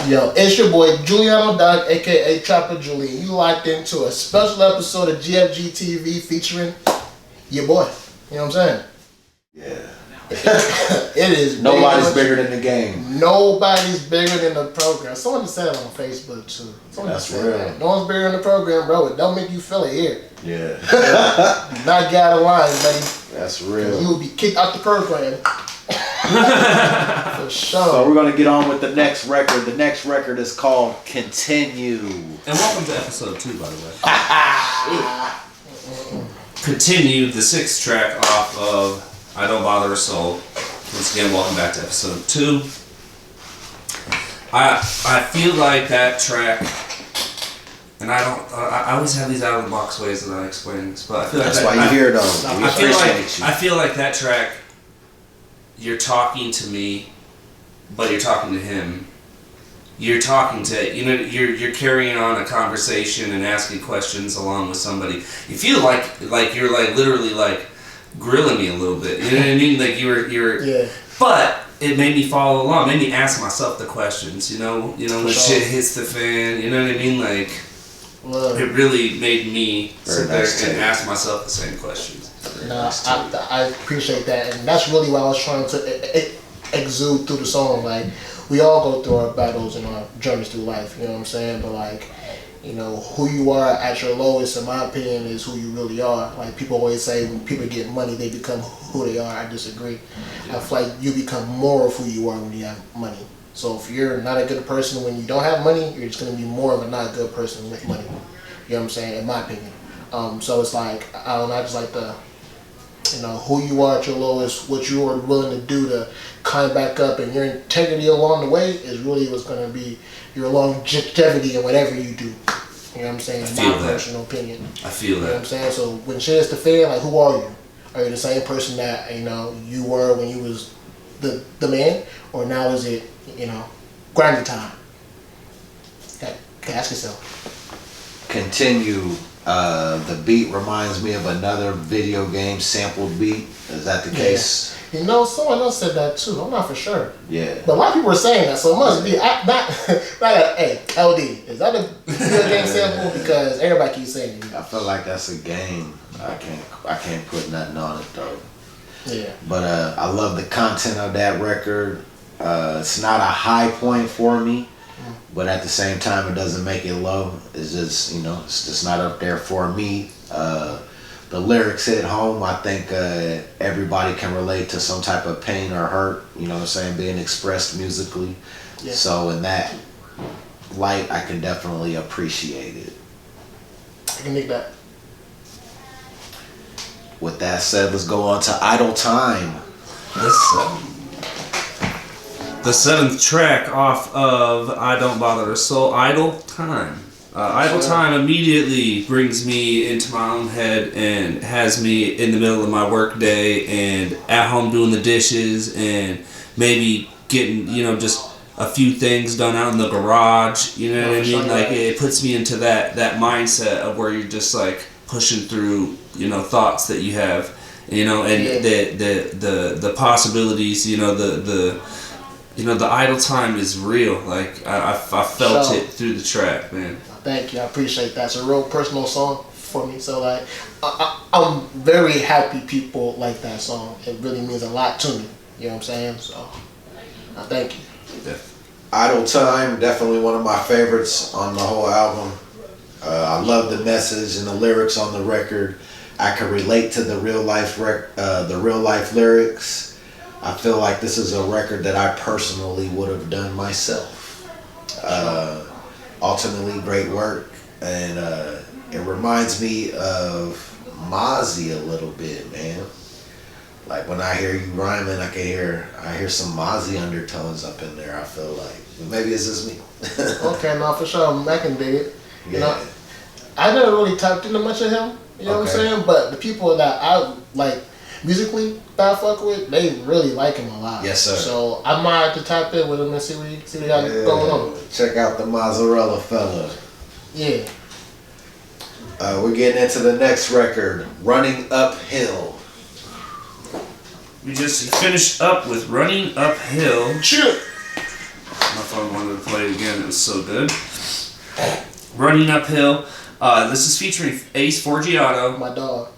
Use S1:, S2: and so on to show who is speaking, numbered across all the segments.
S1: Yo, it's your boy Juliano Doc, aka Trapper Julian. You locked into a special episode of GFG TV featuring your boy. You know what I'm saying?
S2: Yeah.
S1: It is.
S2: Nobody's bigger than the game.
S1: Nobody's bigger than the program. Someone just said it on Facebook too.
S2: That's real.
S1: That. No one's bigger than the program, bro. It don't make you feel it here.
S2: Yeah.
S1: Do not get out of line, buddy.
S2: That's real.
S1: You will be kicked out the program. For sure.
S2: So we're gonna get on with the next record. The next record is called Continue.
S3: And welcome to episode 2, by the way. Continue, the 6th track off of I Don't Bother a Soul. Once again, welcome back to episode 2. I feel like that track, and I always have these out of the box ways that I explain this, but I feel like
S2: that's why you're here, though.
S3: I feel like that track, you're talking to me, but you're talking to him. You're talking to, you're carrying on a conversation and asking questions along with somebody. You feel like you're like literally like grilling me a little bit. You know what I mean? Like you're.
S1: Yeah.
S3: But it made me follow along. Made me ask myself the questions. You know when shit hits the fan. You know what I mean? Like it really made me sit there and ask myself the same questions.
S1: No, I appreciate that, and that's really what I was trying to exude through the song. Like, we all go through our battles and our journeys through life, you know what I'm saying? But like, who you are at your lowest, in my opinion, is who you really are. Like, people always say when people get money, they become who they are. I disagree. I feel like you become more of who you are when you have money. So if you're not a good person when you don't have money, you're just going to be more of a not good person with money. You know what I'm saying? In my opinion. So it's like, I don't know, I just like the, who you are at your lowest, what you are willing to do to climb back up, and your integrity along the way is really what's going to be your longevity in whatever you do. You know what I'm saying? In my personal opinion.
S3: I feel that.
S1: You know what I'm saying? So when shit hits the fan, like, who are you? Are you the same person that, you were when you was the man? Or now is it, grinding time? Ask yourself.
S2: Continue. The beat reminds me of another video game sampled beat. Is that the case?
S1: Someone else said that too. I'm not for sure.
S2: Yeah.
S1: But a lot of people are saying that, so it must be. Hey, LD, is that a video game sample? Because everybody keeps saying it.
S2: I feel like that's a game. I can't put nothing on it though.
S1: Yeah.
S2: But I love the content of that record. It's not a high point for me. But at the same time, it doesn't make it low. It's just, it's just not up there for me. The lyrics hit home. I think everybody can relate to some type of pain or hurt, you know what I'm saying, being expressed musically. Yeah. So in that light, I can definitely appreciate it.
S1: I can dig that.
S2: With that said, let's go on to Idle Time.
S3: The 7th track off of I Don't Bother a Soul, Idle Time. Idle Time immediately brings me into my own head and has me in the middle of my work day and at home doing the dishes and maybe getting, just a few things done out in the garage. You know what I mean? Like, it puts me into that mindset of where you're just like pushing through, thoughts that you have, and the possibilities, the idle time is real. Like, I felt it through the track, man.
S1: Thank you. I appreciate that. It's a real personal song for me. So, like, I'm very happy people like that song. It really means a lot to me. You know what I'm saying? So, thank you.
S3: Yeah.
S2: Idle Time, definitely one of my favorites on the whole album. I love the message and the lyrics on the record. I can relate to the real life lyrics. I feel like this is a record that I personally would have done myself. Ultimately, great work, and it reminds me of Mozzie a little bit, man. Like, when I hear you rhyming, I hear some Mozzie undertones up in there. I feel like maybe it's just me.
S1: Okay, no, for sure, I can dig it.
S2: Yeah.
S1: I never really tapped into much of him. You know what I'm saying? But the people that I like musically that I fuck with, they really like him a lot.
S2: Yes, sir.
S1: So I might have to tap in with him and see what he got going on.
S2: Check out the mozzarella fella.
S1: Yeah.
S2: We're getting into the next record, Running Uphill.
S3: We just finished up with Running Uphill.
S1: Shoot.
S3: my phone wanted to play it again. It was so good. Running Uphill. This is featuring Ace Forgiato.
S1: My dog.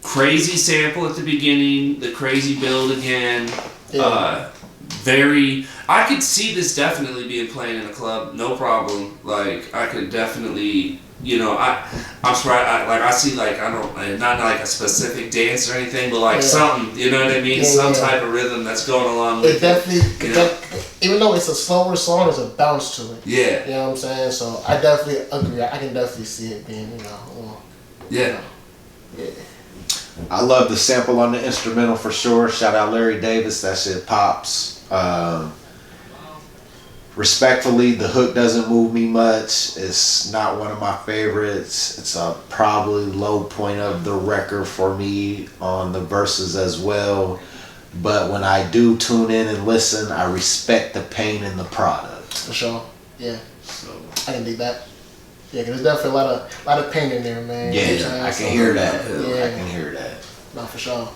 S3: Crazy sample at the beginning, the crazy build again.
S1: Yeah.
S3: I could see this definitely being playing in a club, no problem. Like, I could definitely, I'm surprised, I see, like, not like a specific dance or anything, but like something, you know what I mean?
S1: Yeah,
S3: Some type of rhythm that's going along with
S1: it. Definitely, even though it's a slower song, there's a bounce to it.
S3: Yeah.
S1: You know what I'm saying? So I definitely agree. I can definitely see it being,
S3: Yeah.
S1: Yeah.
S2: I love the sample on the instrumental for sure. Shout out Larry Davis. That shit pops. Respectfully, the hook doesn't move me much. It's not one of my favorites. It's a probably low point of the record for me on the verses as well. But when I do tune in and listen, I respect the pain in the product.
S1: For sure. Yeah. So I can dig that. Yeah, because there's definitely a lot of pain in there, man.
S2: Yeah, I can hear that.
S1: Yeah.
S2: I can hear that.
S1: No, for sure.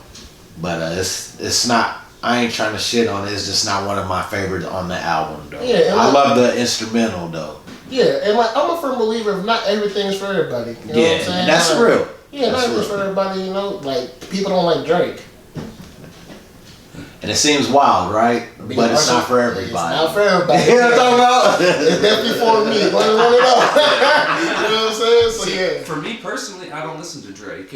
S2: But it's not. I ain't trying to shit on it. It's just not one of my favorites on the album, though.
S1: Yeah,
S2: I love the instrumental, though.
S1: Yeah, and like I'm a firm believer of not everything's for everybody. You know what I'm saying?
S2: That's
S1: like,
S2: real.
S1: Yeah, not everything's for everybody. Like people don't like Drake.
S2: And it seems wild, right? But it's not for everybody.
S1: It's not for everybody.
S2: You know what I'm talking about?
S1: It's definitely for me. You know what I'm saying? So yeah.
S3: For me personally, I don't listen to Drake,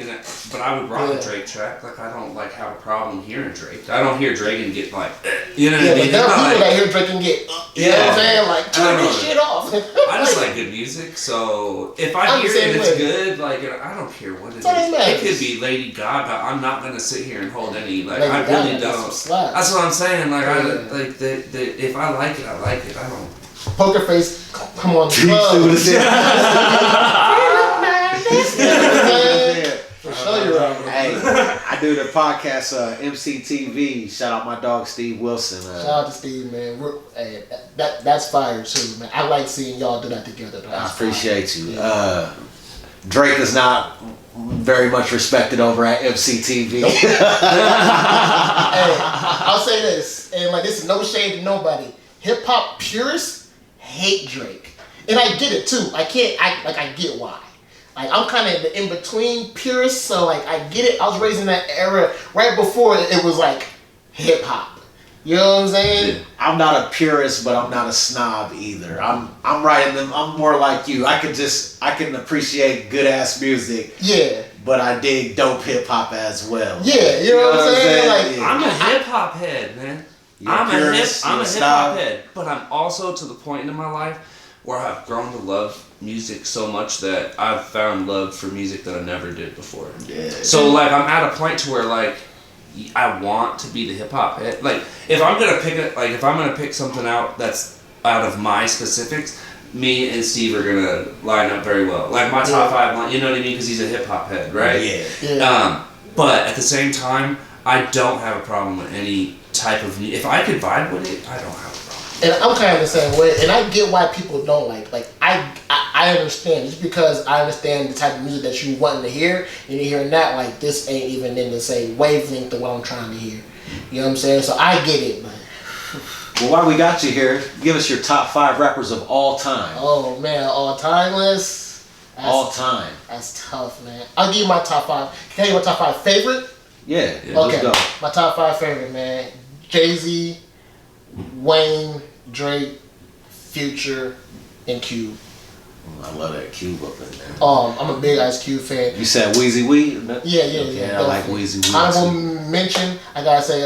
S3: but I would rock a Drake track. Like, I don't like have a problem hearing Drake. I don't hear Drake and get like, you know what I mean?
S1: But there are people that hear Drake and get, you know what I'm saying? Like, turn this shit off.
S3: I just like good music, so if I hear it and it's good, like, I don't care what it is. It could be Lady Gaga. I'm not gonna sit here and hold any, like, I really don't. That's what I'm saying. Like, if I like it, I like it. I don't.
S1: Poker Face, come on,
S2: For
S1: sure you're right.
S2: Hey, I do the podcast MCTV. Shout out my dog Steve Wilson.
S1: Shout out to Steve, man. Hey, that's fire too, man. I like seeing y'all do that together.
S2: I appreciate you. Drake is not very much respected over at MCTV.
S1: Hey, I'll say this, and like this is no shade to nobody. Hip hop purists hate Drake, and I get it too. I get why. Like I'm kind of in between purists, so like I get it. I was raised in that era right before it was like hip hop. You know what I'm saying?
S2: I'm not a purist, but I'm not a snob either. I'm right in them. I'm more like you. I can appreciate good ass music.
S1: Yeah.
S2: But I dig dope hip hop as well.
S1: Yeah, you know what I'm saying? Like
S3: I'm a hip hop head, man. I'm a hip hop head, but I'm also to the point in my life where I've grown to love music so much that I've found love for music that I never did before.
S2: Yeah.
S3: So like I'm at a point to where like I want to be the hip hop head. Like if I'm gonna pick something out that's out of my specifics, me and Steve are gonna line up very well. Like my top 5, you know what I mean? Because he's a hip hop head, right?
S2: Yeah.
S3: But at the same time, I don't have a problem with any type of music. If I could vibe with it, I don't have a problem.
S1: And I'm kind of the same way, and I get why people don't like. Like I understand just because I understand the type of music that you wanting to hear, and you're hearing that like this ain't even in the same wavelength of what I'm trying to hear. You know what I'm saying? So I get it, man.
S2: Well, while we got you here, give us your top 5 rappers of all time.
S1: Oh man, all time list.
S2: All time.
S1: That's tough, man. I'll give you my top 5. Can I give you my top 5 favorite?
S2: Yeah.
S1: Okay.
S2: Let's go.
S1: My top 5 favorite, man. Jay-Z, Wayne, Drake, Future, and Cube.
S2: I love that Cube up in there.
S1: I'm a big Ice Cube fan.
S2: You said Wheezy Wee?
S1: Yeah.
S2: I like Wheezy Wee.
S1: Honorable mention, I gotta say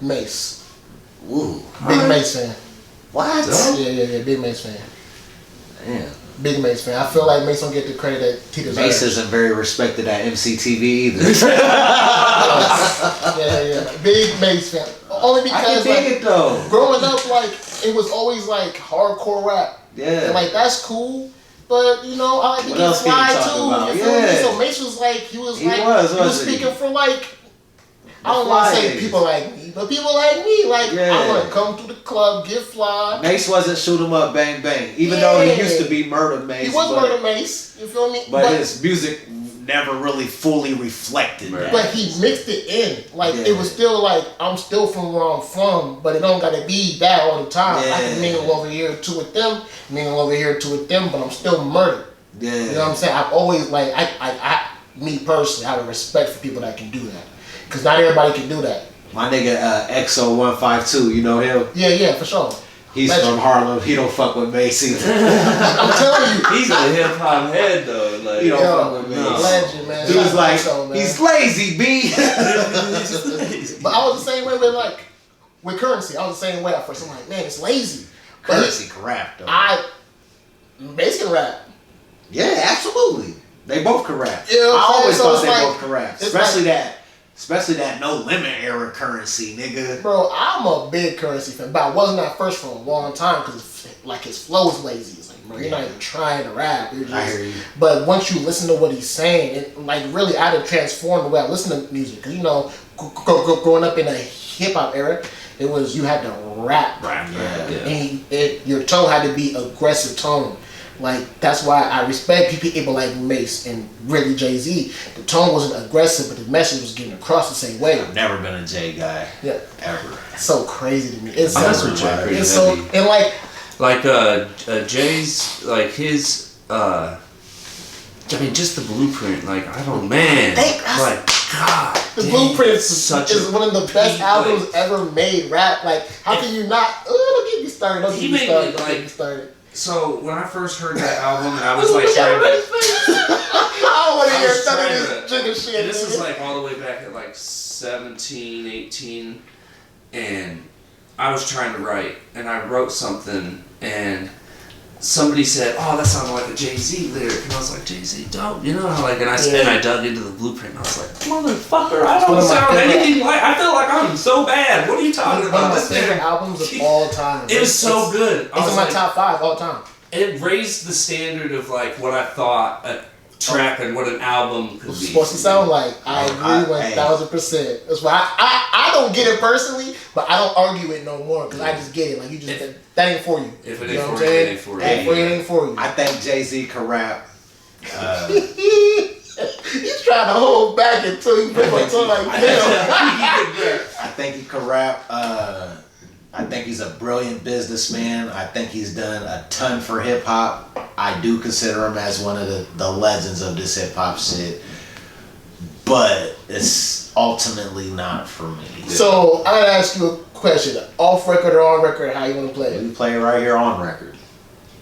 S1: Mace.
S2: Ooh.
S1: Big Mace fan.
S2: What?
S1: Yeah, big Mace fan.
S2: Damn.
S1: Big Mace fan. I feel like Mace don't get the credit that he deserves.
S2: Mace isn't very respected at MCTV either.
S1: Yeah. Big Mace fan. Only because
S2: I can dig it though.
S1: Growing up, like it was always like hardcore rap.
S2: Yeah.
S1: And like that's cool. But I like to get fly too. You feel me? So Mace was like he was speaking for like I don't want to say people like me, but people like me. Like I want to come to the club, get fly.
S2: Mace wasn't shoot 'em up, bang bang. Even though he used to be Murder Mace.
S1: He was Murder Mace. You feel me?
S2: But his music never really fully reflected that.
S1: But he mixed it in. Like, it was still like, I'm still from where I'm from, but it don't gotta be that all the time. I can mingle over here too with them, mingle over here too with them, but I'm still murdered.
S2: Yeah.
S1: You know what I'm saying? I've always, like, I me personally, have a respect for people that can do that. Because not everybody can do that.
S2: My nigga XO152, you know him?
S1: Yeah, for sure.
S2: He's from Harlem. He don't fuck with Macy.
S1: I'm telling you.
S3: He's a hip hop head though. Like,
S2: he don't fuck with Macy.
S1: Legend, man.
S2: Dude's like, he's lazy, B.
S1: But I was the same way with Currency. I was the same way at first. I'm like, man, it's lazy.
S2: Currency can rap though.
S1: Macy can rap.
S2: Yeah, absolutely. They both can rap.
S1: You know
S2: I always thought they
S1: like,
S2: both can rap. Especially that No Limit era Currency, nigga.
S1: Bro, I'm a big Currency fan, but I wasn't at first for a long time because like his flow is lazy. It's like, bro, you're not even trying to rap. You're just,
S2: I hear you.
S1: But once you listen to what he's saying, it like really I had to transform the way I listen to music. Because you know, growing up in a hip hop era, it was you had to rap. And your tone had to be aggressive tone. Like, that's why I respect people like Mace and really Jay-Z. The tone wasn't aggressive, but the message was getting across the same way.
S2: I've never been a Jay guy.
S1: Yeah.
S2: Ever.
S1: It's so crazy to me. It's
S3: that's
S1: so
S3: what Jay pretty
S1: it's
S3: heavy.
S1: so and like
S3: Jay's like his I mean just the blueprint, like I don't man. Like God.
S1: The
S3: dang,
S1: Blueprint is one of the best albums ever made. Rap, like how can you not? Don't get me started. Don't get me started. Don't get me started.
S3: So when I first heard that album, I was like trying to.
S1: I don't want to hear none of this jigger shit.
S3: This is like all the way back at like 17, 18, and I was trying to write, and I wrote something, and somebody said, "Oh, that sounded like a Jay-Z lyric," and I was like, "Jay-Z, dope," you know? Like, and I dug into the Blueprint, and I was like, "Motherfucker, I don't sound anything like. I feel like I'm so bad. What are you talking about?"
S1: One of my favorite albums of all time.
S3: It was so good.
S1: It's in my top 5 all time.
S3: It raised the standard of like what I thought a track and what an album could be.
S1: Supposed to sound like. I agree 1000%. That's why I don't get it personally, but I don't argue it no more because I just get it. Like you just that ain't for you.
S3: If it ain't for you, it ain't for you.
S1: It ain't for you.
S2: I think Jay-Z can rap.
S1: He's trying to hold back until he put my tongue like
S2: I think he can rap. I think he's a brilliant businessman. I think he's done a ton for hip hop. I do consider him as one of the legends of this hip hop shit. But it's ultimately not for me.
S1: So I gotta ask you a question. Off record or on record, how you wanna play it?
S2: We play it right here on record.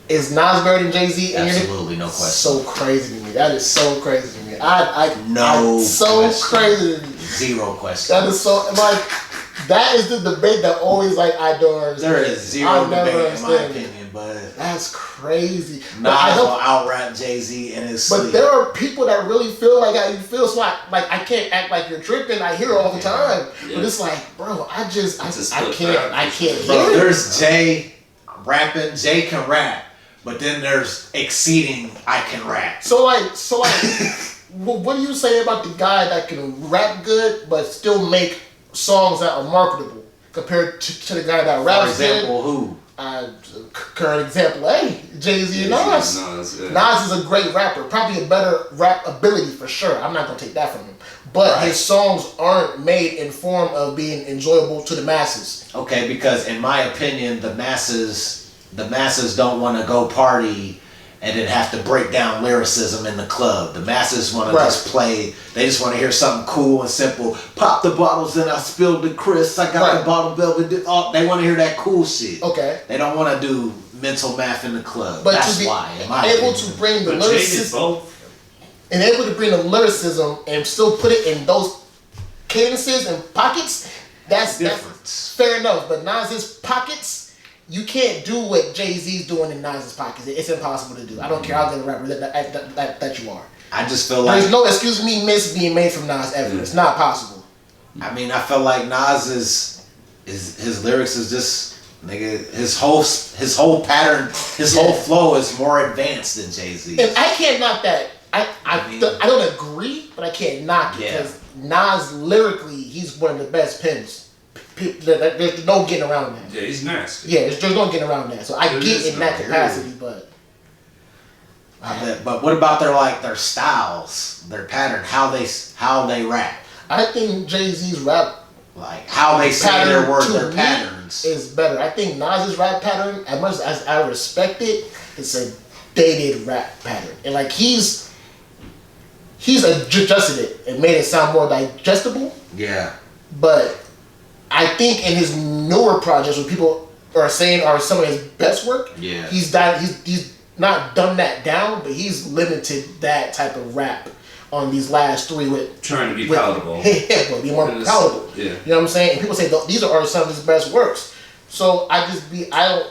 S1: Is Nas better than Jay-Z?
S2: Absolutely, no question.
S1: So crazy to me. That is so crazy to me. Crazy to me.
S2: Zero question.
S1: That is so like. That is the debate that always like I don't understand.
S2: There is zero debate in my opinion, but
S1: that's crazy.
S2: Nas will out-rap Jay-Z in his sleep.
S1: But there are people that really feel like how you feel. So I can't act like you're tripping. I hear it all the time, but it's like, bro, I can't hear
S2: bro,
S1: it.
S2: There's Jay rapping. Jay can rap, but then there's exceeding. I can rap.
S1: So like, what do you say about the guy that can rap good but still make songs that are marketable compared to the guy that raps?
S2: For example, who?
S1: Current example, Jay-Z and Nas. Nas is a great rapper, probably a better rap ability for sure. I'm not gonna take that from him, but his songs aren't made in form of being enjoyable to the masses.
S2: Okay, because in my opinion, the masses don't want to go party and then have to break down lyricism in the club. The masses want to just play. They just want to hear something cool and simple. Pop the bottles and I spilled the Chris. I got the bottle velvet. They want to hear that cool shit.
S1: Okay.
S2: They don't want to do mental math in the club.
S1: But
S2: that's
S1: to be
S2: why.
S1: able to bring the lyricism and able to bring the lyricism and still put it in those cadences and pockets, that's fair enough. But Nas's pockets. You can't do what Jay-Z's doing in Nas's pockets. It's impossible to do. I don't care how good a rapper that you are.
S2: I just feel like...
S1: There's no excuse me miss being made from Nas ever. It's not possible.
S2: I mean, I feel like Nas his lyrics is just... Nigga, his whole pattern, his whole flow is more advanced than Jay-Z.
S1: And I can't knock that. I don't agree, but I can't knock it. Because Nas, lyrically, he's one of the best pens. There's no getting around that.
S3: Yeah, he's nasty.
S1: Yeah, there's no getting around that. So I get in that capacity, but
S2: I bet. But what about their styles, their pattern, how they rap?
S1: I think Jay-Z's rap,
S2: like how they say their words, their patterns,
S1: is better. I think Nas's rap pattern, as much as I respect it, it's a dated rap pattern, and like he's adjusted it and made it sound more digestible.
S2: Yeah.
S1: But I think in his newer projects, what people are saying are some of his best work, he's not dumbed that down, but he's limited that type of rap on these last three with
S3: trying to be palatable.
S1: But be more palatable.
S3: Yeah.
S1: You know what I'm saying? And people say these are some of his best works. So I don't.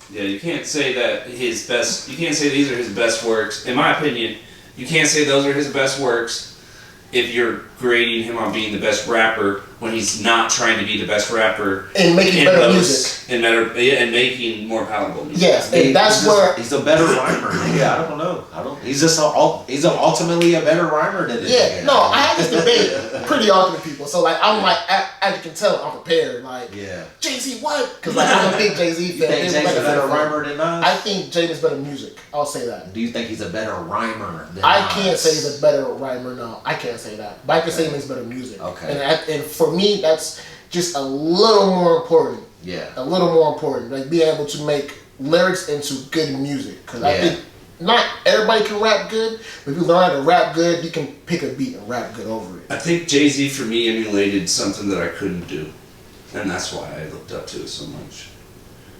S3: Yeah, you can't say that his best. You can't say these are his best works. In my opinion, you can't say those are his best works if you're grading him on being the best rapper when he's not trying to be the best rapper
S1: and making better music
S3: and making more palatable music.
S1: Yes, and that's where
S2: he's a better rhymer. Yeah, I don't know. He's just ultimately a better rhymer than this.
S1: Yeah, no, I had this debate pretty often with people. So like I'm like, as you can tell, I'm prepared. Like, Jay-Z what? Because like I'm a big Jay-Z fan.
S2: You think Jay-Z's a better rhymer than Nas?
S1: I think Jay-Z's better music. I'll say that.
S2: Do you think he's a better rhymer than
S1: I
S2: Nas?
S1: can't say he's a better rhymer. No, I can't say that. But I can say he makes better music.
S2: Okay.
S1: And for me, that's just a little more important.
S2: Yeah.
S1: A little more important. Like being able to make lyrics into good music. Because I think not everybody can rap good, but if you learn how to rap good, you can pick a beat and rap good over it.
S3: I think Jay-Z for me emulated something that I couldn't do, and that's why I looked up to it so much.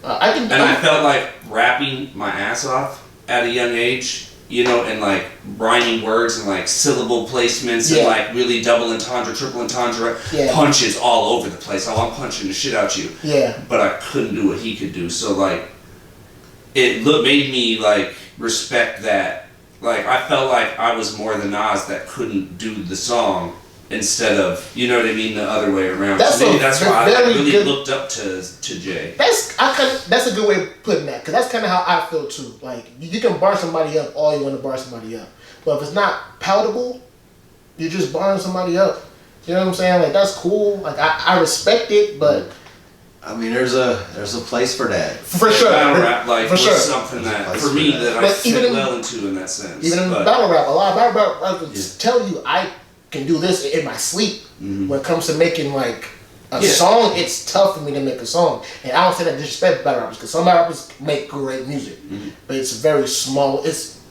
S3: I felt like rapping my ass off at a young age, you know, and like rhyming words and like syllable placements and like really double entendre, triple entendre, punches all over the place. Oh, I'm punching the shit out you.
S1: Yeah.
S3: But I couldn't do what he could do, so like it made me like respect that. Like I felt like I was more than Nas that couldn't do the song instead of, you know what I mean, the other way around.
S1: That's
S3: so maybe that's why I really
S1: good,
S3: looked up to Jay.
S1: That's a good way of putting that, because that's kind of how I feel too. Like you can bar somebody up all you want to bar somebody up, but if it's not palatable, you're just barring somebody up. You know what I'm saying? Like that's cool. Like I respect it, but
S2: I mean, there's a place for that.
S1: For sure.
S3: Battle rap was
S1: sure.
S3: something that for me that I fit well into in that sense.
S1: Even in battle rap, a lot of battle rappers tell you I can do this in my sleep. When it comes to making like a song, it's tough for me to make a song, and I don't say that disrespect battle rappers, because some battle rappers make great music, but it's very small. It's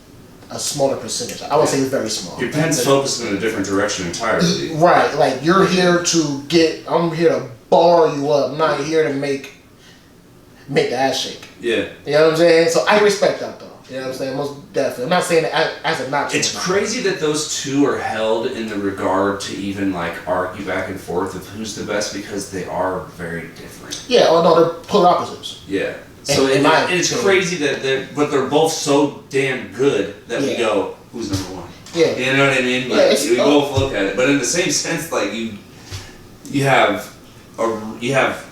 S1: a smaller percentage. I would say it's very small.
S3: Your pen's focused in a different direction entirely.
S1: Right, like you're here to I'm here to bar you up. I'm not here to make the ass shake.
S3: Yeah.
S1: You know what I'm saying? So I respect that though. You know what I'm saying? Most definitely. I'm not saying that as a notch.
S3: It's crazy that those two are held in the regard to even like argue back and forth of who's the best, because they are very different.
S1: Yeah, oh no, they're polar opposites.
S3: Yeah. So it's crazy that they're both so damn good that we go, who's number one?
S1: Yeah.
S3: You know what I mean? Like, we both look at it. But in the same sense, like you have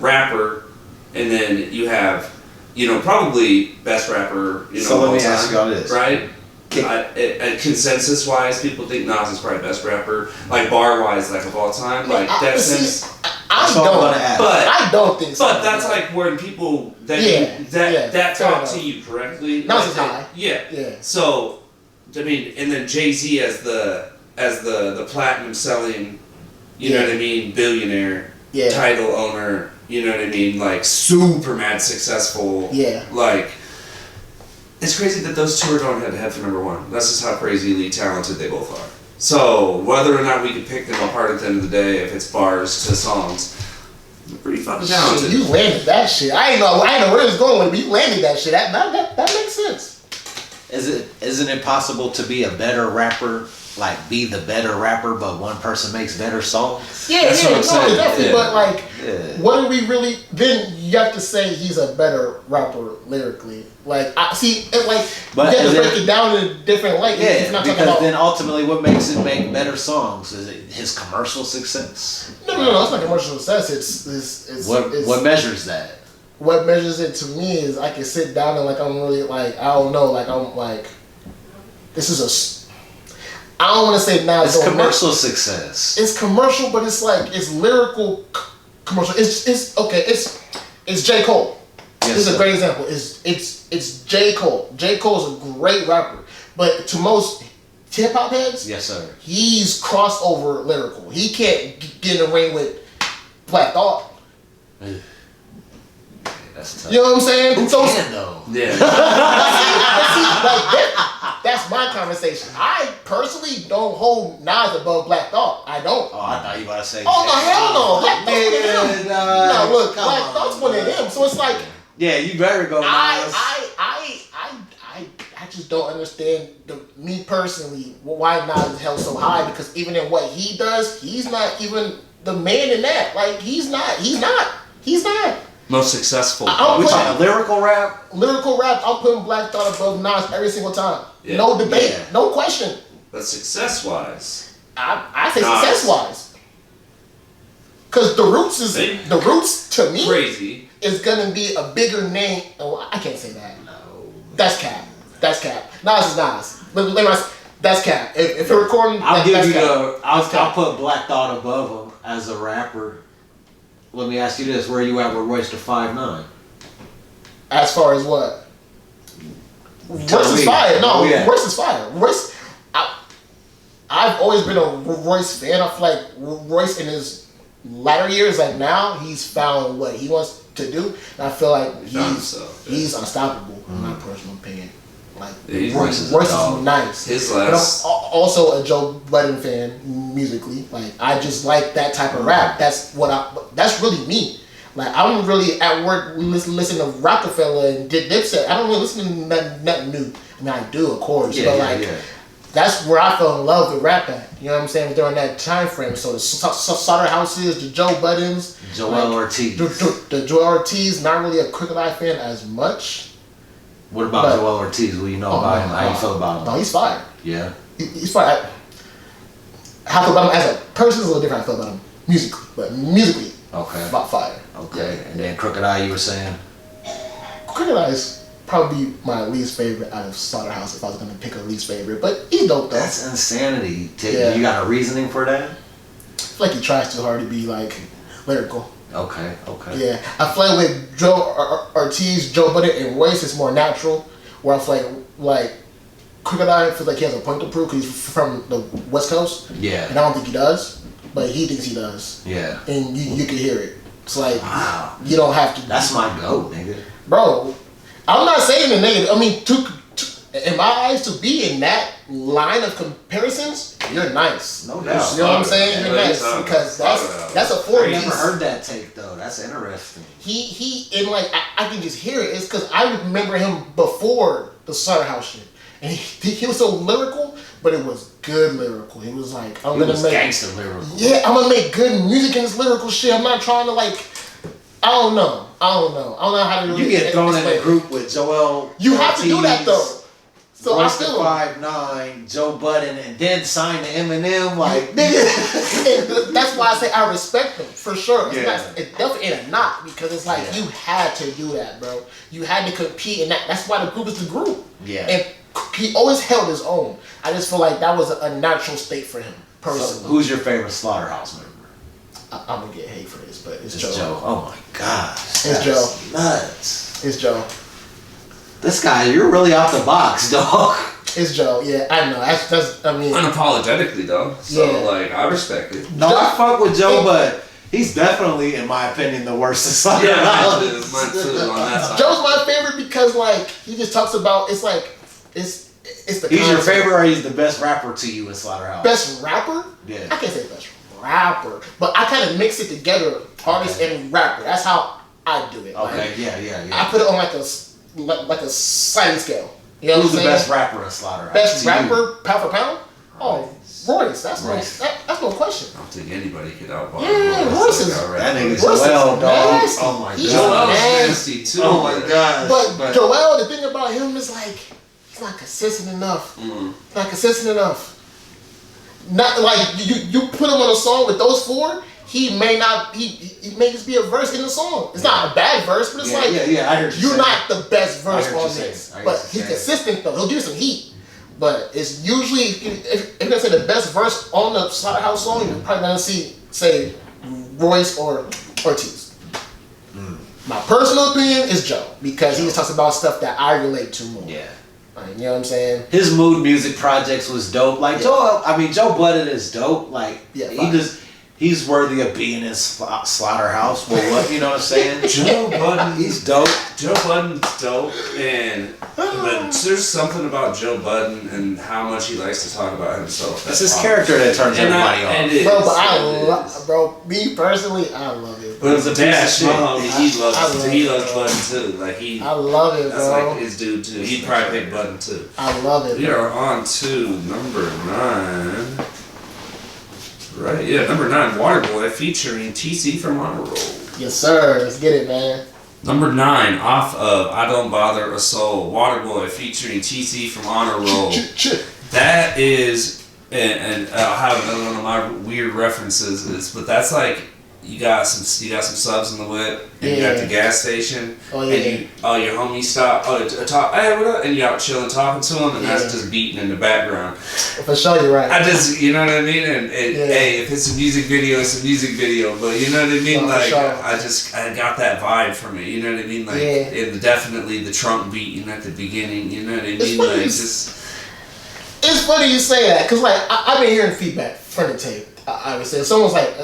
S3: rapper, and then you have, you know, probably best rapper, you know,
S2: so let me
S3: all
S2: ask you all this.
S3: Right? Consensus-wise, people think Nas is probably best rapper. Like, bar-wise, like, of all time. Like, that sense...
S1: I don't think so.
S3: But that's like where people that talk to you correctly.
S1: Nas is high.
S3: Yeah. So, I mean, and then Jay-Z as the platinum selling, you know what I mean, billionaire, title owner, you know what I mean, like super mad successful.
S1: Yeah.
S3: Like, it's crazy that those two are going head to head for number one. That's just how crazily talented they both are. So, whether or not we can pick them apart at the end of the day, if it's bars to songs, they're pretty fucking talented.
S1: Shit, you landed that shit. I didn't know where it was going with it, but you landed that shit. That makes sense.
S2: Isn't it possible to be a better rapper, like be the better rapper, but one person makes better songs?
S1: Yeah, definitely. But like, what do we really? Then you have to say he's a better rapper lyrically. Like, I see, like,
S2: but
S1: you have to break it down in a different light.
S2: Yeah, because then ultimately, what makes it make better songs? Is it his commercial success?
S1: No, it's not commercial success. It's
S2: what measures that?
S1: What measures it to me is I can sit down and like I'm really like I don't know, like I'm like this is I don't want to say now
S2: it's commercial success.
S1: It's commercial, but it's like it's lyrical commercial. It's okay. It's J. Cole. This is a great example. It's J. Cole. J. Cole is a great rapper, but to most hip hop heads,
S2: yes sir,
S1: he's crossover lyrical. He can't get in the ring with Black Thought.
S2: That's tough.
S1: You know what I'm saying?
S2: Who can though?
S3: Yeah.
S1: That's my conversation. I personally don't hold Nas above Black Thought. I don't.
S2: Oh, I thought you were about to say.
S1: Oh no, hell no! Black Thought's one of them. No, look,
S2: come
S1: Black
S2: on,
S1: Thought's one of them. So it's like
S2: yeah, you better go.
S1: I just don't understand me personally why Nas is held so high, because even in what he does, he's not even the man in that. Like he's not.
S3: Most successful.
S2: We talking lyrical rap?
S1: Lyrical rap, I'm putting Black Thought above Nas every single time.
S3: Yeah.
S1: No debate,
S2: Yeah.
S1: no question.
S3: But success-wise,
S1: I say
S3: Nas.
S1: success wise, because the Roots to me
S3: crazy.
S1: is gonna be a bigger name. Oh, I can't say that.
S2: No.
S1: That's cap. Nas is Nas. That's cap. If you're recording,
S2: I'll give
S1: that's
S2: you
S1: cap.
S2: I'll put Black Thought above him as a rapper. Let me ask you this: where are you at with Royce the 5'9"?
S1: As far as what?
S2: Tell
S1: Royce is
S2: me.
S1: fire. No,
S2: Oh, yeah.
S1: Royce is fire. Royce, I've always been a Royce fan. I feel like Royce in his latter years, like now, he's found what he wants to do. And I feel like he's unstoppable, in my personal opinion. Like Royce is nice.
S3: His
S1: But
S3: last.
S1: I'm also a Joe Budden fan musically. Like I just like that type of rap. That's really me. Like I'm really at work listen to Rockefeller and Dipset. I don't really listen to nothing new. I mean I do of course, but like that's where I fell in love with rap at. You know what I'm saying? During that time frame. So the Slaughterhouses, the Joe Buddens,
S2: Joel Ortiz.
S1: The Joel Ortiz, not really a Crooked Eye fan as much.
S2: What about Joel Ortiz? What do you know about him? How you feel about him?
S1: No, he's fire.
S2: Yeah.
S1: He's fire. How I feel about him as a person is a little different. I feel about him musically, but musically,
S2: Okay.
S1: about fire.
S2: Okay. And then Crooked Eye, you were saying?
S1: Crooked Eye is probably my least favorite out of Slaughterhouse if I was gonna pick a least favorite, but he's dope though.
S2: That's insanity.
S1: Yeah.
S2: You got a reasoning for that?
S1: I feel like he tries too hard to be like lyrical.
S2: Okay.
S1: Yeah, I feel like with Joe Ortiz, Joe Budden, and Royce, it's more natural. Where I feel like Crooked Eye feels like he has a point to prove because he's from the West Coast.
S2: Yeah.
S1: And I don't think he does, but he thinks he does.
S2: Yeah.
S1: And you can hear it. It's like
S2: Wow.
S1: you don't have to.
S2: That's my goat, nigga.
S1: Bro, I'm not saying the negative. I mean, in my eyes, to be in that line of comparisons, you're nice.
S2: No doubt.
S1: You know what I'm saying? You're nice because that's a
S2: I
S1: four
S2: never
S1: piece.
S2: heard that take though. That's interesting.
S1: He and like I can just hear it. It's because I remember him before the Slaughterhouse shit, and he was so lyrical, but it was good lyrical. He was like, I'm gonna make
S2: gangster lyrical.
S1: Yeah, I'm gonna make good music in this lyrical shit. I'm not trying to like. I don't know how to really.
S2: You get thrown in a group with Joel.
S1: You have to do that though. So
S2: Royce
S1: I
S2: the
S1: feel
S2: 5'9", Joe Budden, and then sign to Eminem. Like,
S1: nigga, that's why I say I respect them for sure.
S2: Yeah.
S1: It definitely ain't a knock because it's like you had to do that, bro. You had to compete, and that's why the group is the group.
S2: Yeah.
S1: And he always held his own. I just feel like that was a natural state for him personally.
S2: So who's your favorite Slaughterhouse member?
S1: I'm gonna get hate for this, but it's Joe.
S2: Joe. Oh my gosh.
S1: It's Joe.
S2: Nuts.
S1: It's Joe.
S2: This guy, you're really out the box, dog.
S1: It's Joe. Yeah, I know. That's I mean,
S3: Unapologetically though. So
S1: Yeah.
S3: like I respect it.
S2: No, I fuck with Joe, but he's definitely, in my opinion, the worst of Slaughterhouse.
S3: Mine too on that side.
S1: Joe's my favorite because like he just talks about it's the
S2: He's your
S1: concept.
S2: favorite, or he's the best rapper to you in Slaughterhouse?
S1: Best rapper?
S2: Yeah.
S1: I can't say best rapper, but I kind of mix it together, artist and rapper. That's how I do it.
S2: Okay,
S1: Like,
S2: yeah.
S1: I put it on like a sliding scale. You know
S2: Who's the
S1: what I'm
S2: best
S1: saying?
S2: rapper in Slaughterhouse?
S1: Best
S2: to you?
S1: rapper, pound for pound? Oh, Royce. That's
S2: Royce.
S1: that's no question.
S3: I don't think anybody could outbar
S1: Yeah,
S3: Royce.
S1: Royce is-
S2: That nigga's
S1: Royce is
S2: Joel, dog.
S1: nasty.
S2: Oh my
S1: He's
S2: god.
S1: nasty.
S3: Nasty too.
S2: Oh my gosh.
S1: But Joel, the thing about him is like he's not consistent enough. Not consistent enough. Not like you put him on a song with those four, he may not he may just be a verse in the song. It's not a bad verse, but it's
S2: Yeah,
S1: like
S2: yeah, I heard you
S1: you're
S2: say.
S1: not the best verse
S2: I heard you
S1: on
S2: say.
S1: this.
S2: I heard
S1: But
S2: you
S1: he's
S2: say.
S1: consistent though. He'll give you some heat. But it's usually if you're gonna say the best verse on the Slaughterhouse song, you're probably gonna say Royce or Ortiz. my personal opinion is Joe, because he just talks about stuff that I relate to more.
S2: Yeah.
S1: Like, you know what I'm saying?
S2: His mood music projects was dope. Like Joe Budden is dope. Like he's worthy of being in Slaughterhouse. Well, what you know what I'm saying?
S3: Joe Budden,
S2: he's dope.
S3: Joe Budden's dope, but there's something about Joe Budden and how much he likes to talk about himself.
S2: That's his character that turns everybody on.
S1: Me personally, I love it.
S3: But it's a Dash, my homie, he loves Budden too. Like
S1: I love it,
S3: that's
S1: bro.
S3: like his dude too. He'd probably pick Budden too.
S1: I love it.
S3: We are on to number 9. Right, yeah, number 9, Waterboy featuring TC from Honor Roll.
S1: Yes, sir. Let's get it, man.
S3: Number 9, off of I Don't Bother a Soul, Waterboy featuring TC from Honor Roll. That is, and I'll have another one of my weird references, but that's like, you got some subs in the whip, and you got the gas station, and your homies stop, talk, hey, what up? And you out chilling, talking to them, and that's just beating in the background.
S1: For sure, you're right.
S3: You know what I mean? And hey, if it's a music video, it's a music video, but you know what I mean? Like, sure. I got that vibe from it, you know what I mean? Like, and definitely the trunk beating at the beginning, you know what I mean? Like,
S1: it's funny you say that, because like, I've been hearing feedback from the tape. I would say someone's like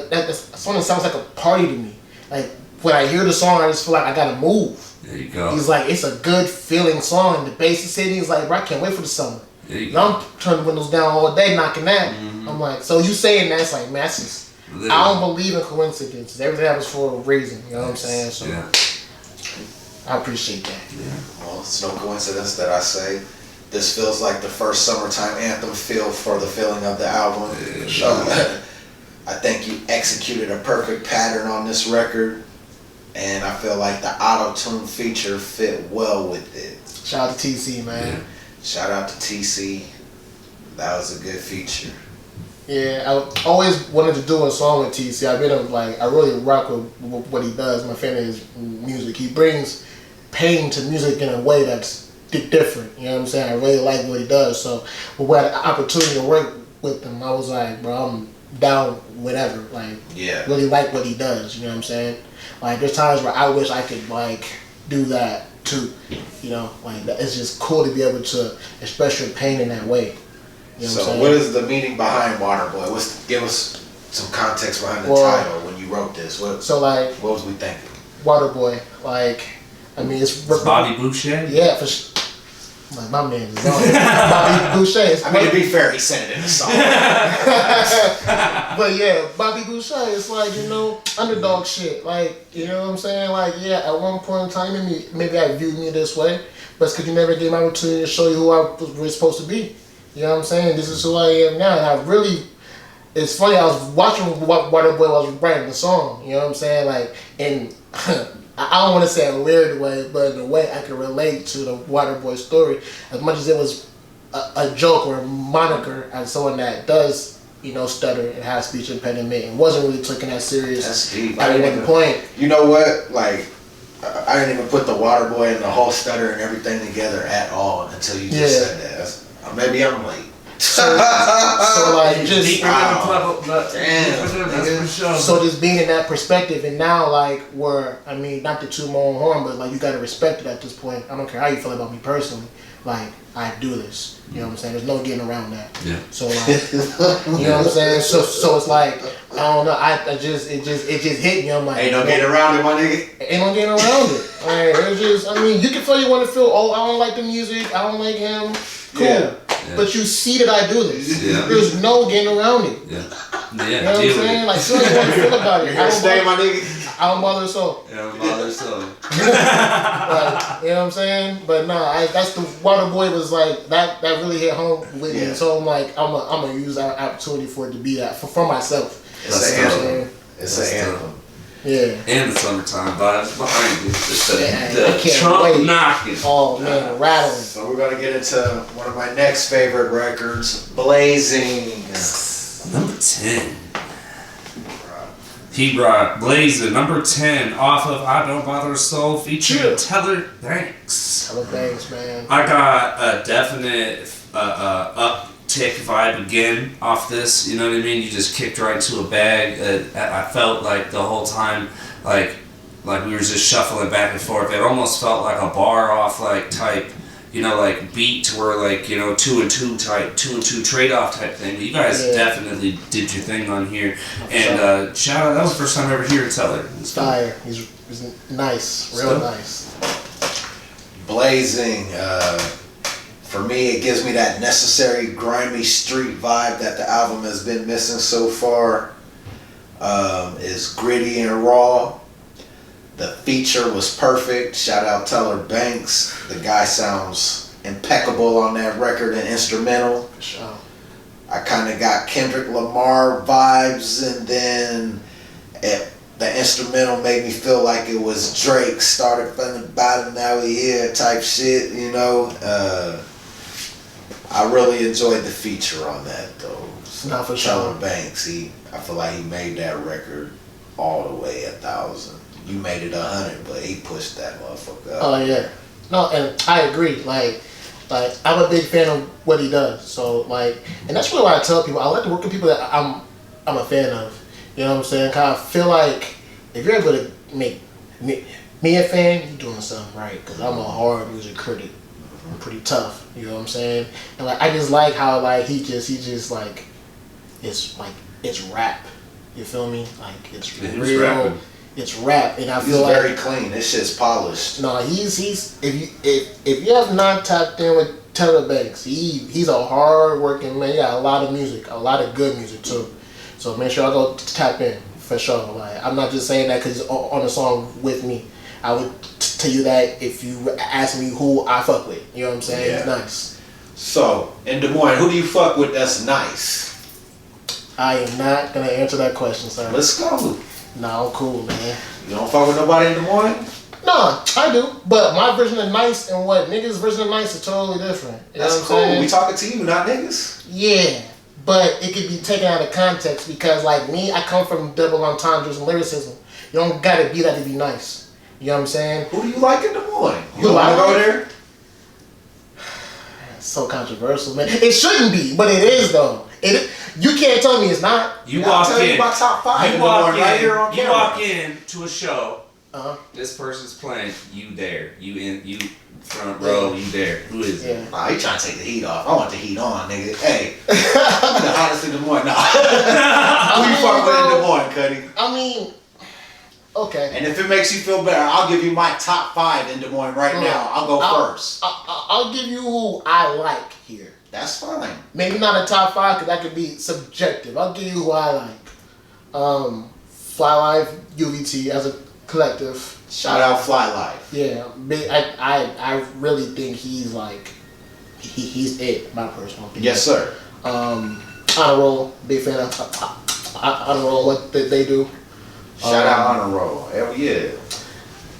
S1: someone sounds like a party to me. Like when I hear the song, I just feel like I gotta move.
S3: There you go.
S1: He's like, it's a good feeling song. The bass is hitting. He's like, bro, I can't wait for the summer. I'm turning the windows down all day, knocking that. Mm-hmm. I'm like, so you saying that's like, man, I don't believe in coincidences. Everything happens for a reason. You know what I'm saying? So I appreciate that.
S2: Yeah. Well, it's no coincidence that I say this feels like the first summertime anthem feel for the feeling of the album. I think you executed a perfect pattern on this record, and I feel like the auto-tune feature fit well with it.
S1: Shout out to TC, man.
S2: Yeah. Shout out to TC. That was a good feature.
S1: Yeah, I always wanted to do a song with TC. I really rock with what he does. My fan of his music. He brings pain to music in a way that's different. You know what I'm saying? I really like what he does. So when we had an opportunity to work with him, I was like, bro, I'm down whatever. Like, really like what he does. You know what I'm saying? Like, there's times where I wish I could like do that too. You know, like it's just cool to be able to express your pain in that way. You know
S2: what is the meaning behind Waterboy? Give us some context behind the title when you wrote this. What was we thinking?
S1: Waterboy, like, I mean, it's
S3: Bobby Boucher.
S1: Yeah, for sure. Like, my man is on it. Bobby Boucher.
S2: I mean, to be fair, he said it in the song.
S1: But yeah, Bobby Boucher is like, you know, underdog shit. Like, you know what I'm saying? Like, yeah, at one point in time, maybe I viewed me this way, but it's because you never gave me an opportunity to show you who I was really supposed to be. You know what I'm saying? This is who I am now. And it's funny, I was watching what Waterboy was writing the song. You know what I'm saying? Like, and I don't want to say a weird way, but in a way I can relate to the Waterboy story. As much as it was a joke or a moniker as someone that does, you know, stutter and have speech impediment and wasn't really taken that serious.
S2: That's deep.
S1: At one point.
S2: You know what? Like, I didn't even put the Waterboy and the whole stutter and everything together at all until you just said that. Maybe I'm late.
S1: So like just so just being in that perspective, and now like where I mean, not to toot my own horn, but like you gotta respect it at this point. I don't care how you feel about me personally. Like, I do this. You know what I'm saying? There's no getting around that. Yeah. So like, you know what I'm saying? So it's like, I don't know. It just hit me. I'm like,
S2: ain't no getting around it, my nigga.
S1: Ain't no getting around it. Like, it's just, I mean, you can feel you want to feel. Oh, I don't like the music. I don't like him. Cool. Yeah. But you see that I do this. Yeah. There's no getting around it. Yeah.
S3: Yeah.
S1: You know what I'm saying? Like, feel like you want to feel about it.
S2: I don't my nigga.
S1: I don't bother a soul.
S3: Yeah, I don't bother a soul.
S1: Like, you know what I'm saying? But nah, that's the Waterboy was like that really hit home with me. So I'm like, I'm gonna use that opportunity for it to be that for myself.
S2: It's an anthem. It's an anthem.
S1: Yeah.
S3: And the summertime vibes behind it.
S1: The
S3: trunk knocking.
S1: Oh man, rattling.
S2: So we're gonna get into one of my next favorite records, Blazing.
S3: Number 10. He brought Blazing, number 10, off of I Don't Bother a Soul, featuring Teller Banks.
S1: Teller Banks, man.
S3: I got a definite uptick vibe again off this. You know what I mean? You just kicked right into a bag. I felt like the whole time, like like we were just shuffling back and forth. It almost felt like a bar off like type, like beat to where like 2 and 2 type, 2 and 2 trade off type thing. But you guys definitely did your thing on here. And shout out, that was the first time I ever heard Teller.
S1: It's fire. He's nice, real nice.
S2: Blazing. For me, it gives me that necessary grimy street vibe that the album has been missing so far. Is gritty and raw. The feature was perfect. Shout out Teller Banks. The guy sounds impeccable on that record and instrumental.
S1: For sure.
S2: I kind of got Kendrick Lamar vibes, and then the instrumental made me feel like it was Drake. Started from the bottom, now we here type shit, I really enjoyed the feature on that though.
S1: Not for
S2: Teller
S1: sure.
S2: Banks, I feel like he made that record all the way 1,000. You made it 100, but he pushed that motherfucker up.
S1: Oh yeah, no, and I agree. Like I'm a big fan of what he does. So and that's really why I tell people I like to work with people that I'm a fan of. You know what I'm saying? Cause I feel like if you're able to make me a fan, you're doing something right. Cause I'm a hard music critic. I'm pretty tough. You know what I'm saying? And I just like how he just it's rap. You feel me? It's real.
S3: Rapping.
S1: It's rap, and I
S2: He's
S1: feel
S2: very clean. This shit's polished.
S1: No, he's if you have not tapped in with Teller Banks, he's a hard working man. He got a lot of music, a lot of good music too. So make sure I go tap in for sure. I'm not just saying that because he's on the song with me. I would tell you that if you ask me who I fuck with. You know what I'm saying?
S2: Yeah.
S1: He's nice.
S2: So in Des Moines, who do you fuck with that's nice?
S1: I am not gonna answer that question, sir.
S2: Let's go.
S1: No, I'm cool, man.
S2: You don't fuck with nobody in Des Moines?
S1: No, I do, but my version of nice and what niggas' version of nice is totally different. You
S2: That's
S1: know what
S2: cool.
S1: I'm saying?
S2: We talking to you, not niggas.
S1: Yeah, but it could be taken out of context because, me, I come from double entendres and lyricism. You don't gotta be that to be nice. You know what I'm saying?
S2: Who do you like in Des Moines? You
S1: Who
S2: don't
S1: I
S2: want to go
S1: like?
S2: there?
S1: It's so controversial, man. It shouldn't be, but it is though. You can't tell me it's not.
S3: You
S2: I'll
S3: walk
S2: tell you
S3: in.
S2: my top 5 in
S3: You
S2: Des
S3: walk
S2: Moines right here on
S3: in.
S2: camera.
S3: You walk in to a show.
S1: Uh-huh.
S3: This person's playing. You there. You front row. You there. Who is it?
S1: Yeah.
S2: Nah, you trying to take the heat off. I want the heat on, nigga. Hey, I'm the hottest in Des Moines. Nah. Who you fuck with in Des Moines, Cuddy?
S1: I mean, okay.
S2: And if it makes you feel better, I'll give you my top 5 in Des Moines right now. I'll go first.
S1: I'll give you who I like here.
S2: That's fine.
S1: Maybe not a top 5 because that could be subjective. I'll give you who I like. Fly Life, UVT as a collective.
S2: Shout out Fly Life.
S1: Yeah, I really think he's he's it. My personal opinion.
S2: Yes, sir.
S1: Honor Roll, big fan of Honor Roll. What they do.
S2: Shout out Honor Roll. Hell yeah.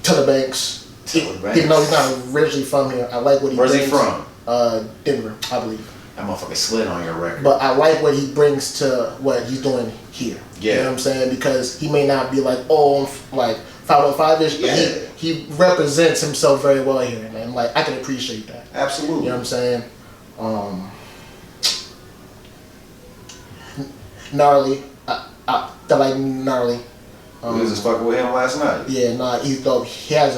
S1: Teller Banks.
S2: Teller Banks.
S1: Even though he's not originally from here, I like what he
S2: Where's
S1: brings.
S2: he from?
S1: Denver, I believe.
S2: That motherfucker slid on your record.
S1: But I like what he brings to what he's doing here.
S2: Yeah.
S1: You know what I'm saying? Because he may not be 505-ish, but
S2: Yeah.
S1: he represents himself very well here, and I can appreciate that.
S2: Absolutely.
S1: You know what I'm saying? Gnarly. I like Gnarly.
S2: We was just fucking with him last night.
S1: Yeah, he's dope. He has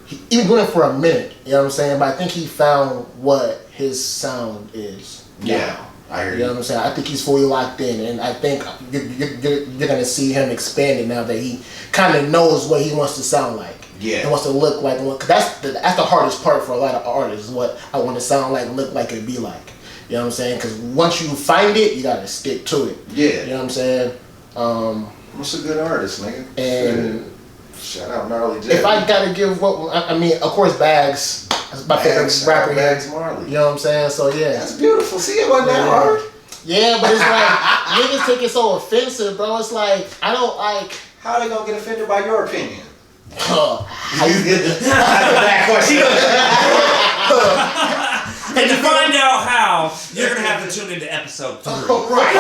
S1: he been doing it for a minute, you know what I'm saying? But I think he found what his sound is.
S2: Yeah,
S1: now.
S2: I hear
S1: You know what I'm saying? I think he's fully locked in, and I think you're gonna see him expanding now that he kind of knows what he wants to sound like.
S2: Yeah.
S1: He wants to look like. Cause that's the hardest part for a lot of artists. Is what I want to sound like, look like, and be like. You know what I'm saying? Because once you find it, you gotta stick to it.
S2: Yeah.
S1: You know what I'm saying?
S2: What's a good artist, nigga?
S1: And
S2: shout out Gnarly J.
S1: if I gotta give I mean, of course, Bags. That's my favorite rapper here.
S2: Bags Marley.
S1: You know what I'm saying? So yeah.
S2: That's beautiful. See, it wasn't that hard.
S1: Yeah, but it's niggas take it so offensive, bro. It's I don't like.
S2: How they gonna get offended by your opinion?
S1: How you get
S2: That's a bad question.
S3: And to find out how, you're gonna have to tune into episode 3.
S1: right?